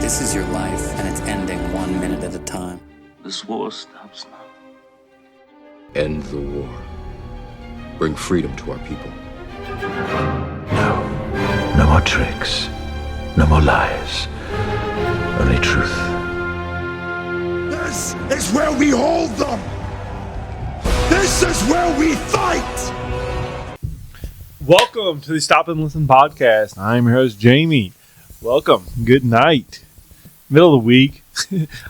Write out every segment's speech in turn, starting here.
This is your life, and it's ending 1 minute at a time. This war stops now. End the war. Bring freedom to our people. No. No more tricks. No more lies. Only truth. This is where we hold them! This is where we fight! Welcome to the Stop and Listen podcast. I'm your host, Jamie. Welcome. Good night. Middle of the week.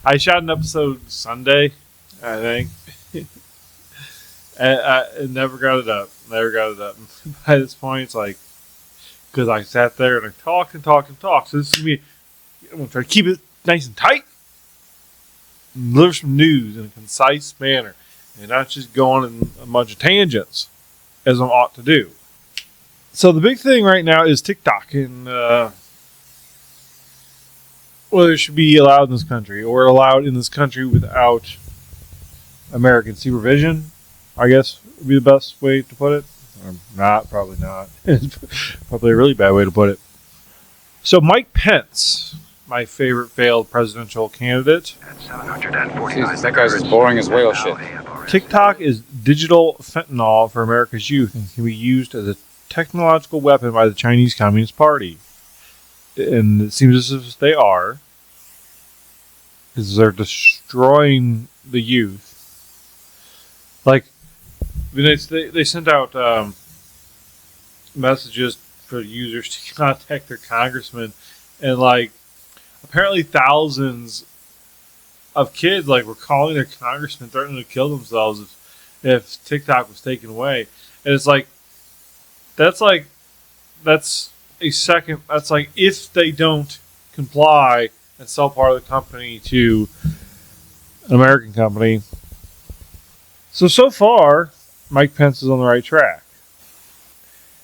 I shot an episode Sunday, I think. And I never got it up. By this point, it's like, because I sat there and I talked. So this is me. I'm going to try to keep it nice and tight. And deliver some news in a concise manner. And not just going in a bunch of tangents, as I ought to do. So the big thing right now is TikTok and whether it should be allowed in this country or allowed in this country without American supervision, I guess would be the best way to put it. Or not, probably not. It's probably a really bad way to put it. So Mike Pence, my favorite failed presidential candidate. Jesus, that guy's as boring as whale shit. TikTok is digital fentanyl for America's youth and can be used as a technological weapon by the Chinese Communist Party. And it seems as if they are, because they're destroying the youth. Like, they sent out messages for users to contact their congressman, and like, apparently thousands of kids were calling their congressman, threatening to kill themselves if TikTok was taken away. And it's like, that's if they don't comply and sell part of the company to an American company. So far, Mike Pence is on the right track.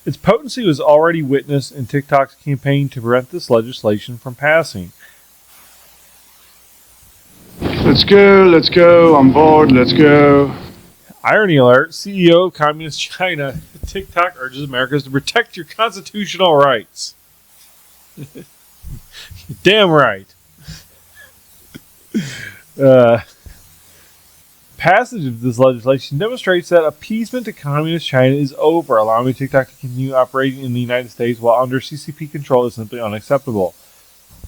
Its potency was already witnessed in TikTok's campaign to prevent this legislation from passing. Let's go, on board, let's go. Irony alert, CEO of Communist China, TikTok urges Americans to protect your constitutional rights. Damn right. Passage of this legislation demonstrates that appeasement to Communist China is over, allowing TikTok to continue operating in the United States while under CCP control is simply unacceptable.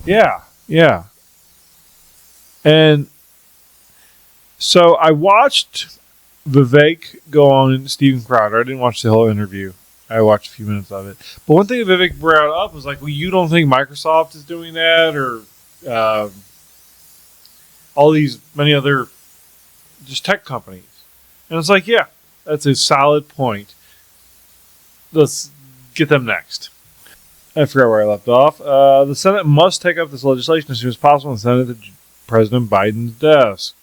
Yeah. And so I watched Vivek go on Steven Crowder. I didn't watch the whole interview. I watched a few minutes of it. But one thing that Vivek brought up was well, you don't think Microsoft is doing that, or all these many other just tech companies. And it's like, yeah, that's a solid point. Let's get them next. I forgot where I left off. The Senate must take up this legislation as soon as possible and send it to President Biden's desk.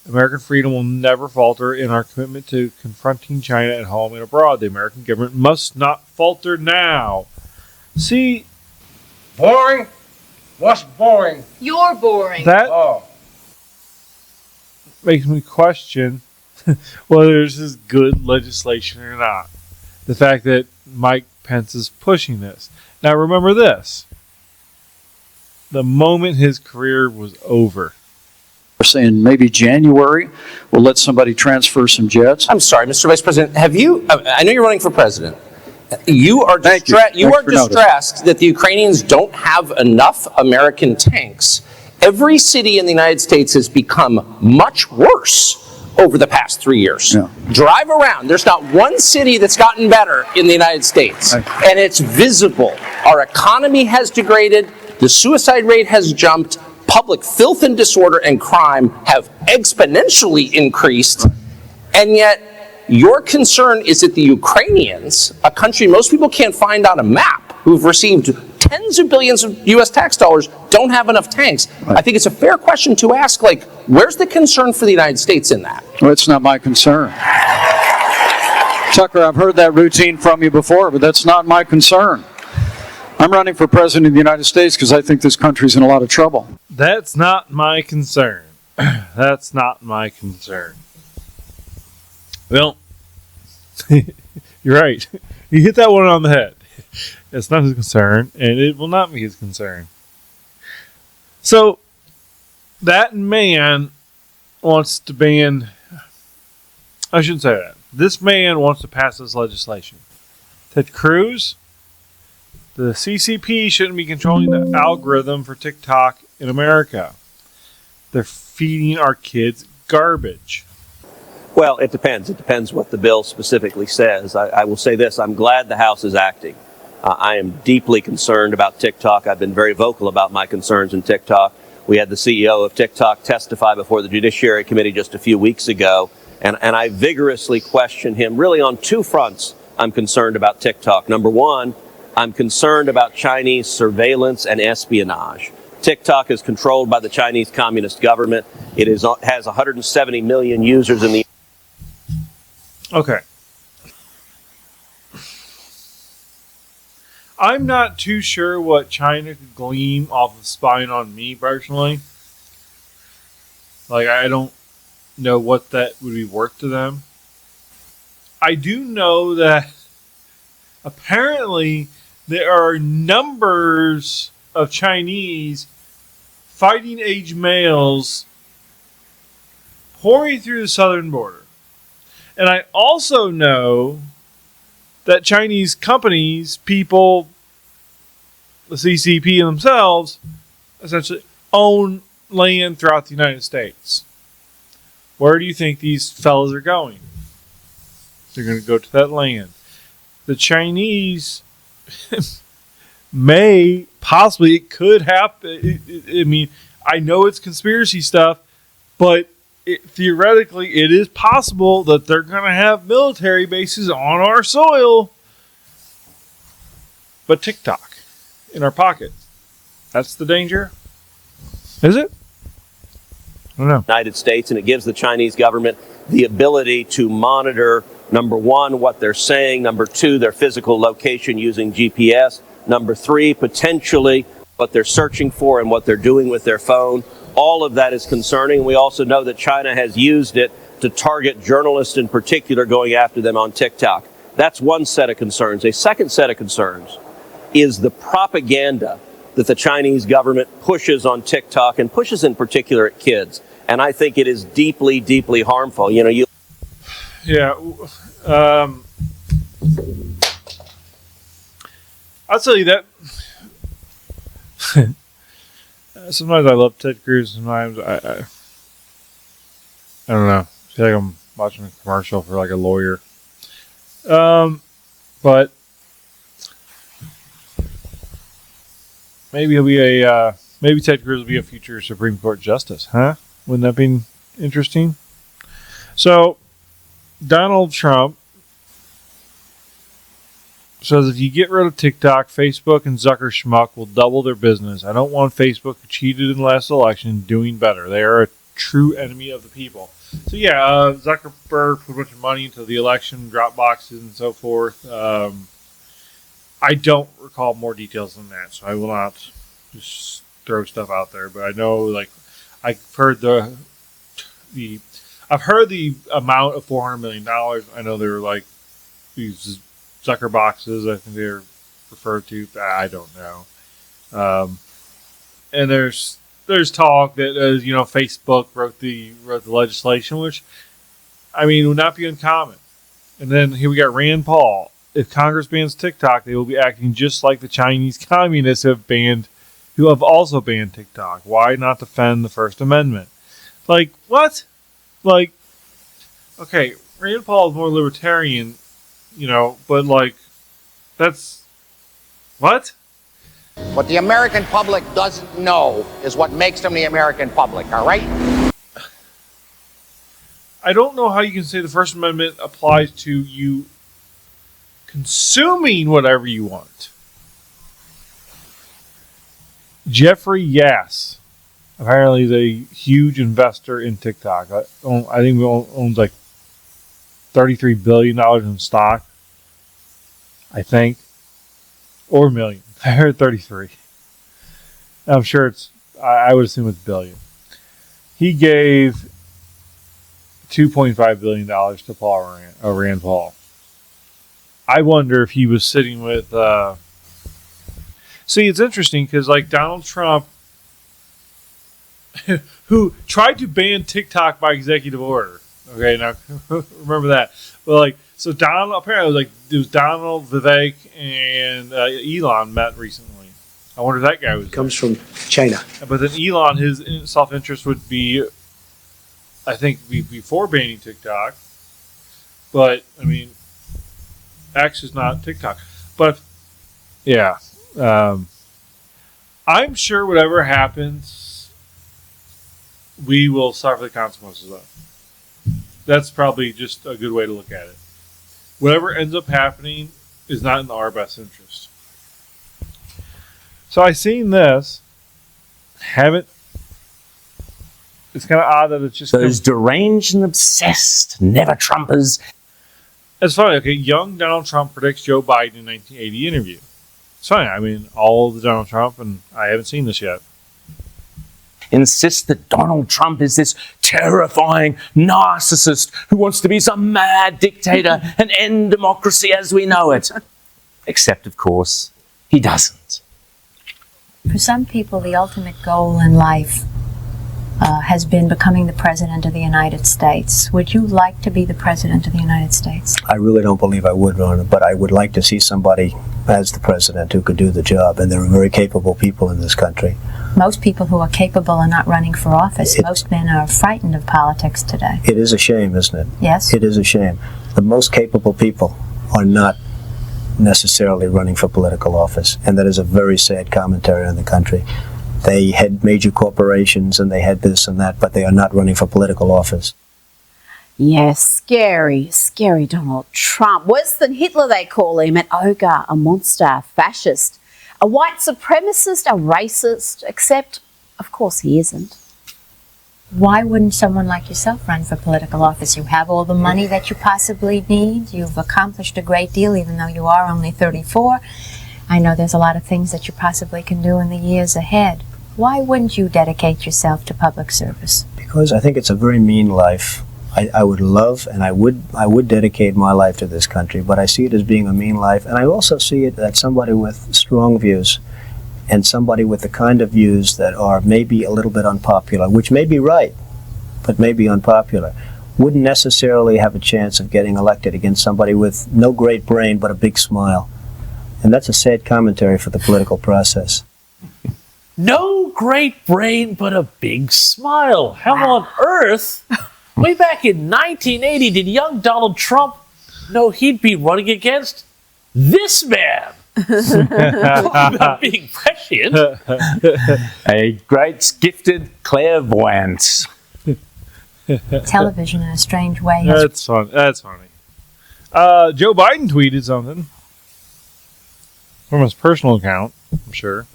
American freedom will never falter in our commitment to confronting China at home and abroad. The American government must not falter now. See? Boring? What's boring? You're boring. That makes me question whether this is good legislation or not. The fact that Mike Pence is pushing this. Now remember this. The moment his career was over. We're saying maybe January we'll let somebody transfer some jets. I'm sorry, Mr. Vice President. Have you? I know you're running for president. You are distressed that the Ukrainians don't have enough American tanks. Every city in the United States has become much worse over the past 3 years. Yeah. Drive around. There's not one city that's gotten better in the United States. And it's visible. Our economy has degraded. The suicide rate has jumped. Public filth and disorder and crime have exponentially increased. And yet, your concern is that the Ukrainians, a country most people can't find on a map, who've received tens of billions of U.S. tax dollars, don't have enough tanks. I think it's a fair question to ask, where's the concern for the United States in that? Well, it's not my concern. Tucker, I've heard that routine from you before, but that's not my concern. I'm running for president of the United States because I think this country's in a lot of trouble. That's not my concern. That's not my concern. Well, you're right. You hit that one on the head. It's not his concern, and it will not be his concern. So that man wants to ban. I shouldn't say that. This man wants to pass this legislation. Ted Cruz, the CCP shouldn't be controlling the algorithm for TikTok in America. They're feeding our kids garbage. Well, it depends. It depends what the bill specifically says. I will say this. I'm glad the House is acting. I am deeply concerned about TikTok. I've been very vocal about my concerns in TikTok. We had the CEO of TikTok testify before the Judiciary Committee just a few weeks ago, and I vigorously question him really on two fronts. I'm concerned about TikTok. Number one, I'm concerned about Chinese surveillance and espionage. TikTok is controlled by the Chinese Communist government. It has 170 million users in the... Okay. I'm not too sure what China could glean off of spying on me personally. Like, I don't know what that would be worth to them. I do know that apparently there are numbers of Chinese fighting age males pouring through the southern border. And I also know that Chinese companies, people, the CCP themselves, essentially own land throughout the United States. Where do you think these fellas are going? They're going to go to that land. The Chinese may, possibly, it could happen. I mean, I know it's conspiracy stuff, but theoretically, it is possible that they're going to have military bases on our soil. But TikTok in our pocket. That's the danger? Is it? I don't know. United States, and it gives the Chinese government the ability to monitor, number one, what they're saying, number two, their physical location using GPS, number three, potentially what they're searching for and what they're doing with their phone. All of that is concerning. We also know that China has used it to target journalists in particular, going after them on TikTok. That's one set of concerns. A second set of concerns is the propaganda that the Chinese government pushes on TikTok and pushes in particular at kids. And I think it is deeply, deeply harmful. You know, Yeah. I'll tell you that. Sometimes I love Ted Cruz. Sometimes I don't know. I feel like I'm watching a commercial for like a lawyer. But maybe he'll be maybe Ted Cruz will be a future Supreme Court justice, huh? Wouldn't that be interesting? So Donald Trump says if you get rid of TikTok, Facebook and Zucker Schmuck will double their business. I don't want Facebook, who cheated in the last election, doing better. They are a true enemy of the people. So yeah, Zuckerberg put a bunch of money into the election, drop boxes and so forth. I don't recall more details than that, so I will not just throw stuff out there. But I know, like, I've heard the amount of $400 million. I know they were like these Zucker boxes. I think they're referred to. I don't know. And there's talk that Facebook wrote the legislation, which I mean would not be uncommon. And then here we got Rand Paul. If Congress bans TikTok, they will be acting just like the Chinese communists who have also banned TikTok. Why not defend the First Amendment? Like, what? Like, okay, Rand Paul is more libertarian, but like, that's, what? What the American public doesn't know is what makes them the American public, all right? I don't know how you can say the First Amendment applies to you consuming whatever you want. Jeffrey Yass, apparently is a huge investor in TikTok. I think he owns like $33 billion in stock. I think. Or million. I heard 33. I'm sure I would assume it's billion. He gave $2.5 billion to Rand Paul. I wonder if he was sitting with... See, it's interesting because like Donald Trump who tried to ban TikTok by executive order. Okay, now remember that. But like, so Donald apparently it was Donald, Vivek, and Elon met recently. I wonder if that guy was. Comes from China. But then Elon, his self-interest would be, I think, before banning TikTok. But I mean, X is not TikTok. But yeah, I'm sure whatever happens, we will suffer the consequences of. That's probably just a good way to look at it. Whatever ends up happening is not in our best interest. So I seen this. Haven't. It's kind of odd that it's just those deranged and obsessed never Trumpers. It's funny. Okay, young Donald Trump predicts Joe Biden in 1980 interview. It's funny. I mean, all of the Donald Trump, and I haven't seen this yet. Insists that Donald Trump is this terrifying narcissist who wants to be some mad dictator and end democracy as we know it. Except, of course, he doesn't. For some people, the ultimate goal in life has been becoming the President of the United States. Would you like to be the President of the United States? I really don't believe I would, Ronna, but I would like to see somebody as the president who could do the job, and there are very capable people in this country. Most people who are capable are not running for office. Most men are frightened of politics today. It is a shame, isn't it? Yes. It is a shame. The most capable people are not necessarily running for political office, and that is a very sad commentary on the country. They had major corporations and they had this and that, but they are not running for political office. Yes, scary Donald Trump. Worse than Hitler, they call him, an ogre, a monster, a fascist, a white supremacist, a racist, except, of course, he isn't. Why wouldn't someone like yourself run for political office? You have all the money that you possibly need. You've accomplished a great deal, even though you are only 34. I know there's a lot of things that you possibly can do in the years ahead. Why wouldn't you dedicate yourself to public service? Because I think it's a very mean life. I would love and I would dedicate my life to this country, but I see it as being a mean life, and I also see it that somebody with strong views and somebody with the kind of views that are maybe a little bit unpopular, which may be right, but may be unpopular, wouldn't necessarily have a chance of getting elected against somebody with no great brain but a big smile. And that's a sad commentary for the political process. No great brain but a big smile. How on earth? Way back in 1980, did young Donald Trump know he'd be running against this man? Talking about being prescient. A great gifted clairvoyant. Television, in a strange way, That's funny. Joe Biden tweeted something from his personal account, I'm sure.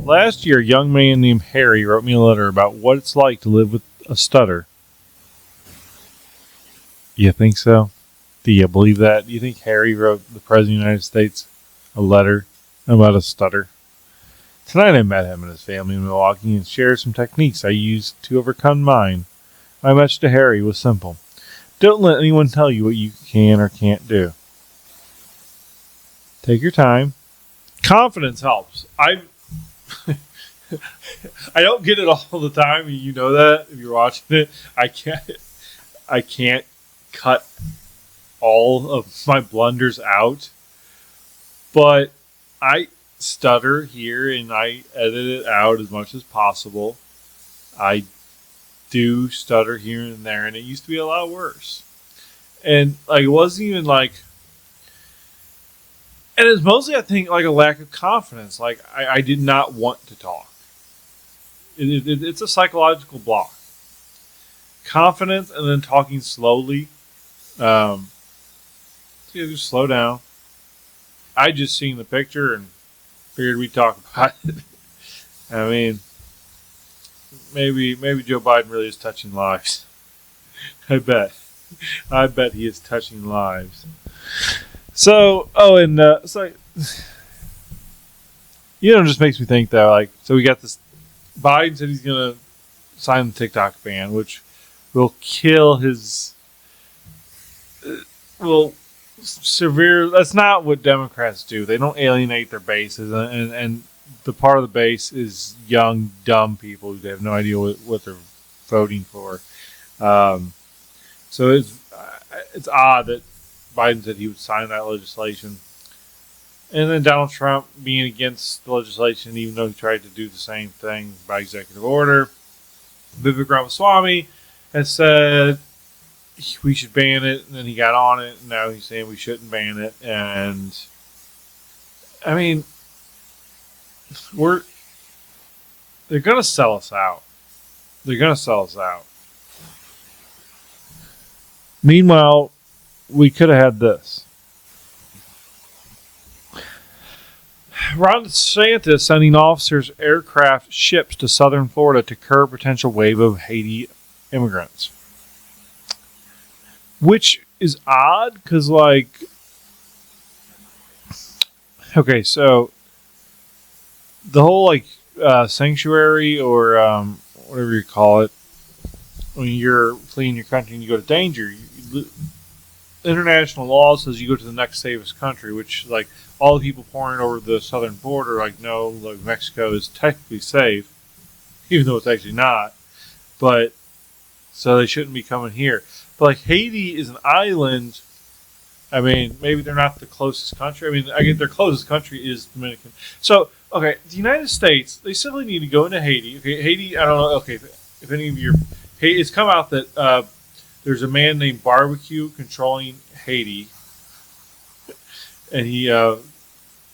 Last year, a young man named Harry wrote me a letter about what it's like to live with a stutter. You think so? Do you believe that? Do you think Harry wrote the President of the United States a letter about a stutter? Tonight I met him and his family in Milwaukee and shared some techniques I used to overcome mine. My message to Harry was simple. Don't let anyone tell you what you can or can't do. Take your time. Confidence helps. I don't get it all the time. You know that if you're watching it. I can't cut all of my blunders out. But I stutter here and I edit it out as much as possible. I do stutter here and there, and it used to be a lot worse. And like it wasn't even like, and it's mostly I think like a lack of confidence. Like I did not want to talk. It's a psychological block. Confidence and then talking slowly. Just slow down. I just seen the picture and figured we'd talk about it. I mean, maybe Joe Biden really is touching lives. I bet he is touching lives. So, so it just makes me think that, like, so we got this. Biden said he's gonna sign the TikTok ban, which will kill his. Severe. That's not what Democrats do. They don't alienate their bases, and the part of the base is young, dumb people who have no idea what they're voting for. So it's odd that Biden said he would sign that legislation. And then Donald Trump being against the legislation, even though he tried to do the same thing by executive order. Vivek Ramaswamy has said we should ban it, and then he got on it, and now he's saying we shouldn't ban it. And I mean, they're going to sell us out. They're going to sell us out. Meanwhile, we could have had this. Ron DeSantis sending officers, aircraft, ships to southern Florida to curb potential wave of Haiti immigrants. Which is odd, because, like... Okay, so... The whole, like, sanctuary, or whatever you call it, when you're fleeing your country and you go to danger, international law says you go to the next safest country, which, like, all the people pouring over the southern border, like, no, like, Mexico is technically safe, even though it's actually not. But, so they shouldn't be coming here. But, like, Haiti is an island. I mean, maybe they're not the closest country. I mean, I get their closest country is Dominican. So, okay, the United States, they simply need to go into Haiti. Okay, Haiti, I don't know, okay, if any of you, it's come out that there's a man named Barbecue controlling Haiti, and he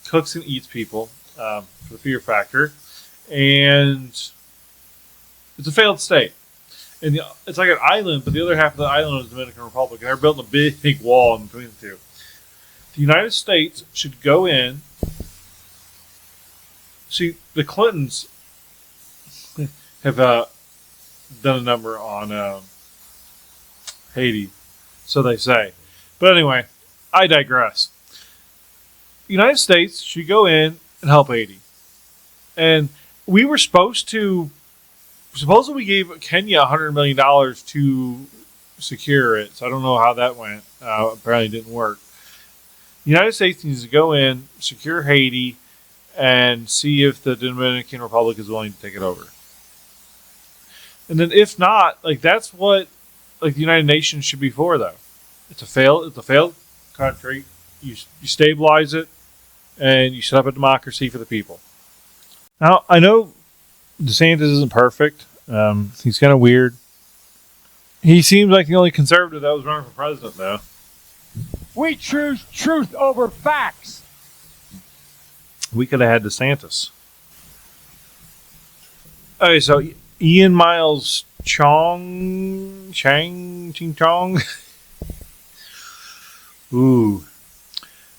cooks and eats people for the fear factor, and it's a failed state. And it's like an island, but the other half of the island is the Dominican Republic, and they're building a big wall in between the two. The United States should go in. See, the Clintons have done a number on Haiti, so they say. But anyway, I digress. The United States should go in and help Haiti. And we were supposedly we gave Kenya $100 million to secure it, so I don't know how that went. Apparently it didn't work. The United States needs to go in, secure Haiti, and see if the Dominican Republic is willing to take it over. And then if not, like, that's what, like, the United Nations should be for, though. It's a failed country. You stabilize it, and you set up a democracy for the people. Now, I know DeSantis isn't perfect. He's kind of weird. He seems like the only conservative that was running for president, though. We choose truth over facts. We could have had DeSantis. Okay, so Ian Miles Ching Chong. Ooh.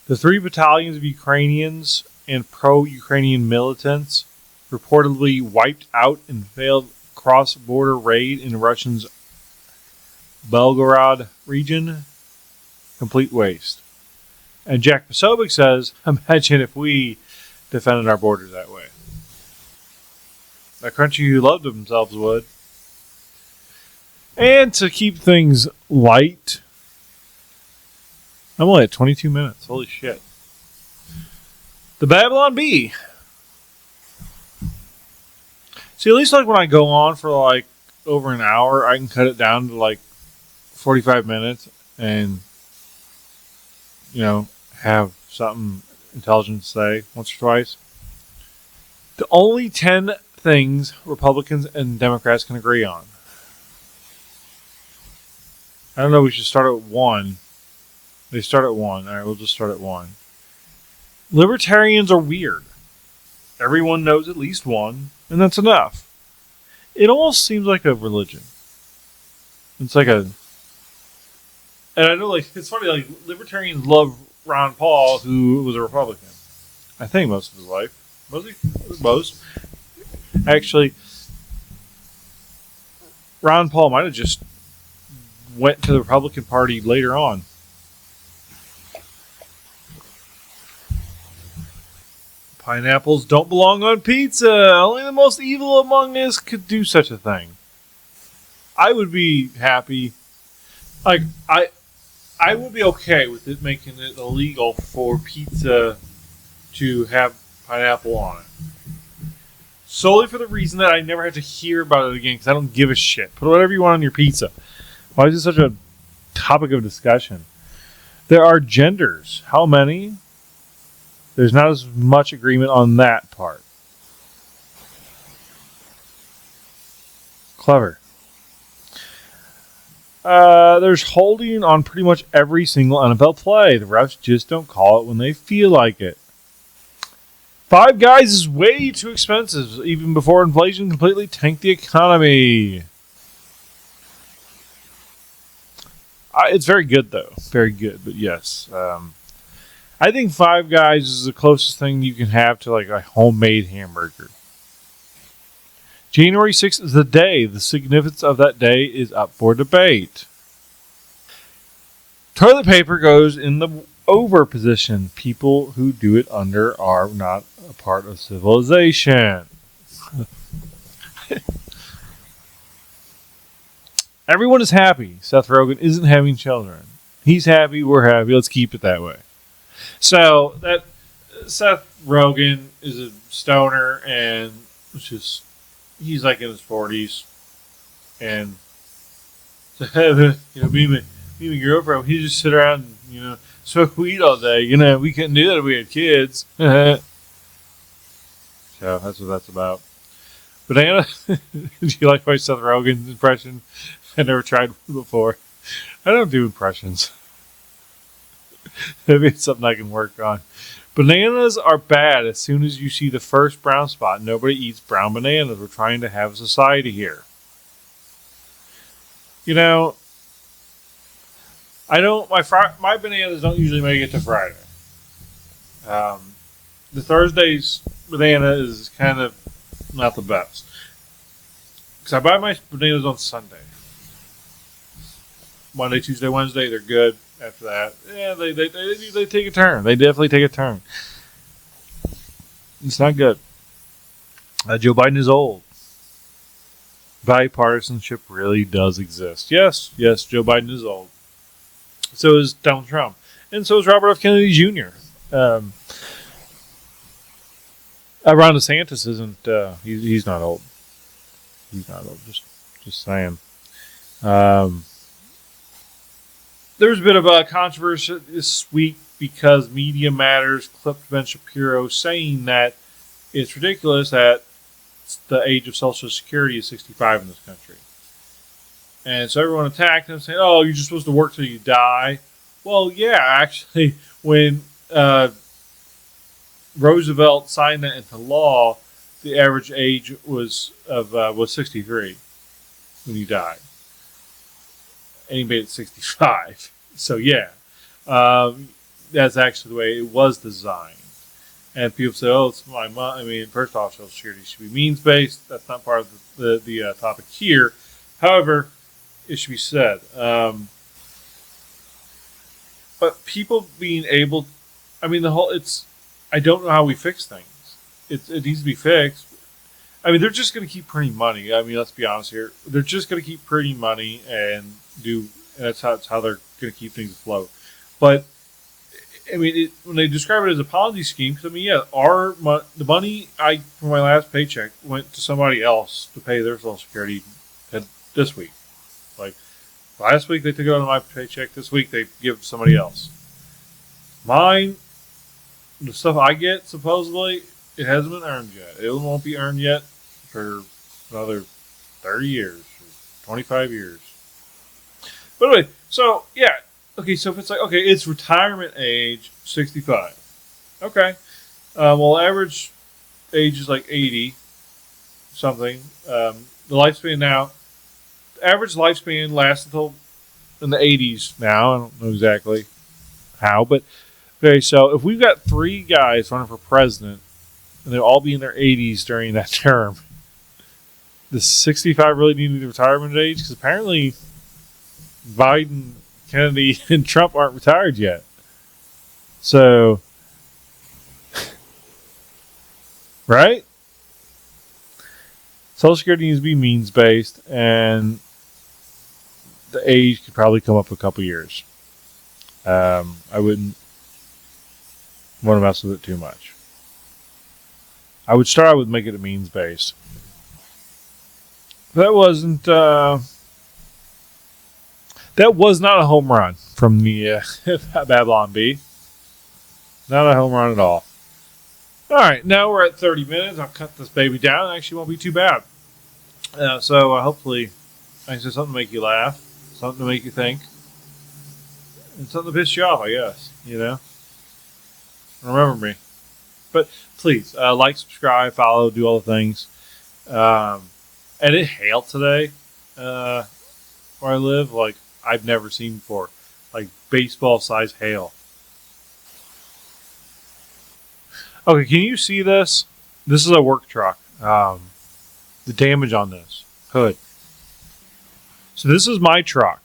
The 3 battalions of Ukrainians and pro-Ukrainian militants reportedly wiped out in failed cross-border raid in Russia's Belgorod region. Complete waste. And Jack Posobiec says, imagine if we defended our borders that way. A country who loved themselves would. And to keep things light, I'm only at 22 minutes. Holy shit. The Babylon Bee. See, at least like when I go on for like over an hour, I can cut it down to like 45 minutes and, you know, have something intelligent to say once or twice. The only 10 things Republicans and Democrats can agree on. I don't know, we should start at 1. They start at 1. Alright, we'll just start at 1. Libertarians are weird. Everyone knows at least one, and that's enough. It almost seems like a religion. It's like a... And I know, like, it's funny, like, libertarians love Ron Paul, who was a Republican. I think most of his life. Most. Actually, Ron Paul might have just went to the Republican Party later on. Pineapples don't belong on pizza. Only the most evil among us could do such a thing. I would be happy. Like, I would be okay with it making it illegal for pizza to have pineapple on it. Solely for the reason that I never have to hear about it again because I don't give a shit. Put whatever you want on your pizza. Why is it such a topic of discussion? There are genders. How many? There's not as much agreement on that part. Clever. There's holding on pretty much every single NFL play. The refs just don't call it when they feel like it. Five Guys is way too expensive, even before inflation completely tanked the economy. It's very good, though. Very good, but yes. I think Five Guys is the closest thing you can have to like a homemade hamburger. January 6th is the day. The significance of that day is up for debate. Toilet paper goes in the over position. People who do it under are not a part of civilization. Everyone is happy. Seth Rogen isn't having children. He's happy. We're happy. Let's keep it that way. So that Seth Rogen is a stoner, and he's like in his 40s, and me and my girlfriend, we just sit around and smoke weed all day. We couldn't do that if we had kids. So that's what that's about. Banana, do you like my Seth Rogen impression? I never tried one before. I don't do impressions. Maybe it's something I can work on. Bananas are bad as soon as you see the first brown spot. Nobody eats brown bananas. We're trying to have a society here. My bananas don't usually make it to Friday. The Thursday's banana is kind of not the best. Because I buy my bananas on Sunday. Monday, Tuesday, Wednesday, they're good. After that, yeah, they take a turn. They definitely take a turn. It's not good. Joe Biden is old. Bipartisanship really does exist. Yes, Joe Biden is old. So is Donald Trump. And so is Robert F. Kennedy Jr. Ron DeSantis isn't, he's not old. He's not old, just saying. There's a bit of a controversy this week because Media Matters clipped Ben Shapiro saying that it's ridiculous that the age of Social Security is 65 in this country. And so everyone attacked him saying, oh, you're just supposed to work till you die. Well, yeah, actually, when Roosevelt signed that into law, the average age was 63 when he died. And he made it 65. So, yeah. That's actually the way it was designed. And people say, oh, it's my money. I mean, first off, Social Security should be means-based. That's not part of the topic here. However, it should be said. But people being able... I mean, I don't know how we fix things. It needs to be fixed. I mean, they're just going to keep printing money. I mean, let's be honest here. They're just going to keep printing money and that's how they're going to keep things afloat. But, I mean, when they describe it as a Ponzi scheme, because, I mean, yeah, the money from my last paycheck went to somebody else to pay their Social Security this week. Like, last week they took it out of my paycheck. This week they give it to somebody else. Mine, the stuff I get, supposedly, it hasn't been earned yet. It won't be earned yet for another 30 years, or 25 years. But anyway, so, yeah. Okay, so if it's like, okay, it's retirement age, 65. Okay. Well, average age is like 80 something. The lifespan now, average lifespan lasts until in the 80s now. I don't know exactly how, but okay, so if we've got 3 guys running for president, and they'll all be in their 80s during that term, does 65 really need to be the retirement age? Because apparently Biden, Kennedy, and Trump aren't retired yet. So, right? Social Security needs to be means-based, and the age could probably come up a couple years. I wouldn't want to mess with it too much. I would start out with making it means based. That wasn't. That was not a home run from the Babylon Bee. Not a home run at all. All right, now we're at 30 minutes. I'll cut this baby down. It actually won't be too bad. So hopefully, I said something to make you laugh, something to make you think, and something to piss you off, I guess. You know? Remember me. But please, like, subscribe, follow, do all the things. And it hailed today where I live, like I've never seen before. Like baseball-sized hail. Okay, can you see this? This is a work truck. The damage on this hood. So this is my truck.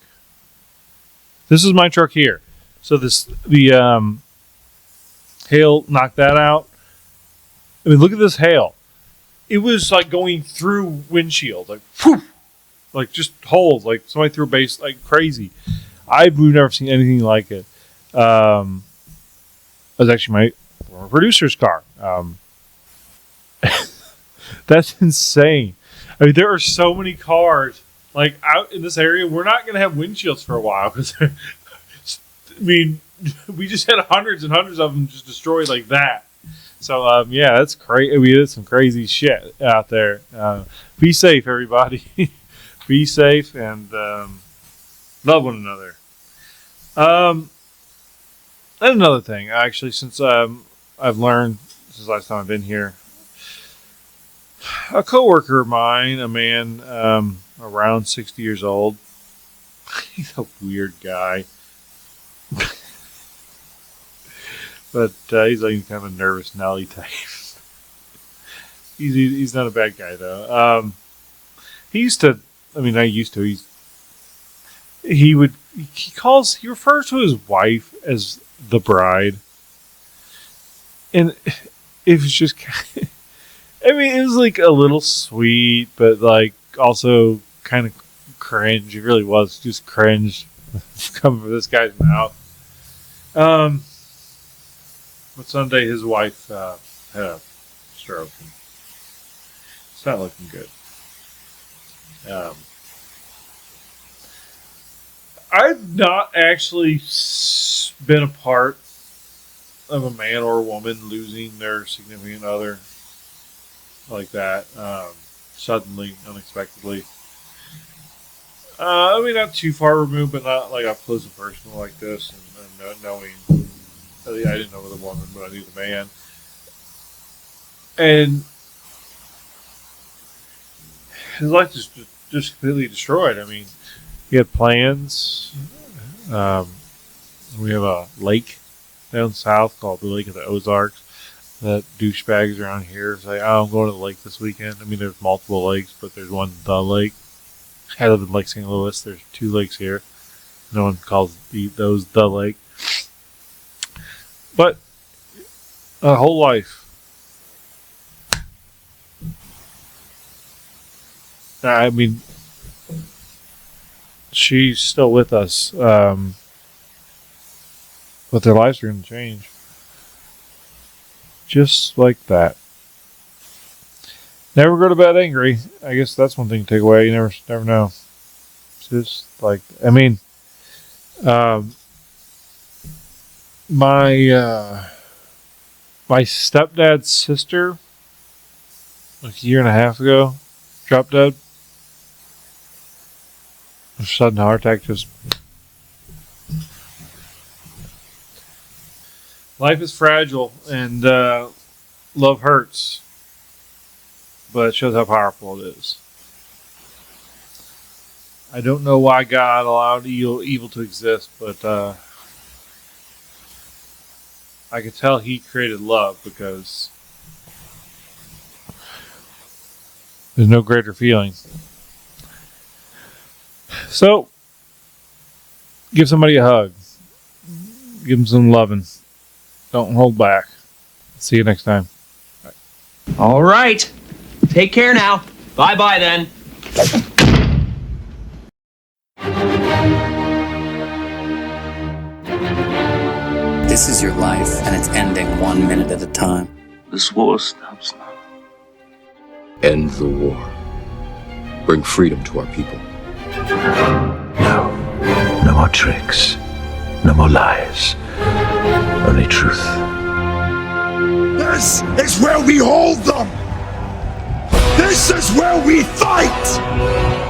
This is my truck here. So the hail knocked that out. I mean, look at this hail. It was like going through windshield, like whew, like just holes, like somebody threw a base like crazy. We've never seen anything like it. It was actually my former producer's car. That's insane. I mean, there are so many cars like out in this area. We're not going to have windshields for a while because, I mean, we just had hundreds and hundreds of them just destroyed like that. So, yeah, that's crazy. We did some crazy shit out there. Be safe, everybody. Be safe and love one another. And another thing, actually, since I've learned since the last time I've been here, a coworker of mine, a man around 60 years old, he's a weird guy. But he's like kind of a nervous Nelly type. He's not a bad guy though. He used to. I mean, I used to. He refers to his wife as the bride, and it was just. I mean, it was like a little sweet, but like also kind of cringe. It really was just cringe coming from this guy's mouth. But Sunday his wife had a stroke. It's not looking good. I've not actually been a part of a man or a woman losing their significant other like that, suddenly, unexpectedly. I mean, not too far removed, but not like up close and personal like this, and knowing. I didn't know the woman, but I knew the man. And his life is just completely destroyed. I mean, he had plans. We have a lake down south called the Lake of the Ozarks that douchebags around here say, oh, I'm going to the lake this weekend. I mean, there's multiple lakes, but there's one, the lake. I live in Lake St. Louis. There's 2 lakes here. No one calls those the lake. But a whole life. I mean, she's still with us. But their lives are going to change. Just like that. Never go to bed angry. I guess that's one thing to take away. You never know. Just like, I mean, my stepdad's sister, like a year and a half ago, dropped dead. A sudden heart attack. Just life is fragile, and love hurts, but it shows how powerful it is. I don't know why God allowed evil to exist, but I could tell He created love, because there's no greater feeling. So, give somebody a hug. Give them some loving. Don't hold back. See you next time. Bye. All right. Take care now. Bye-bye then. This is your life, and it's ending 1 minute at a time. This war stops now. End the war. Bring freedom to our people. No. No more tricks. No more lies. Only truth. This is where we hold them! This is where we fight!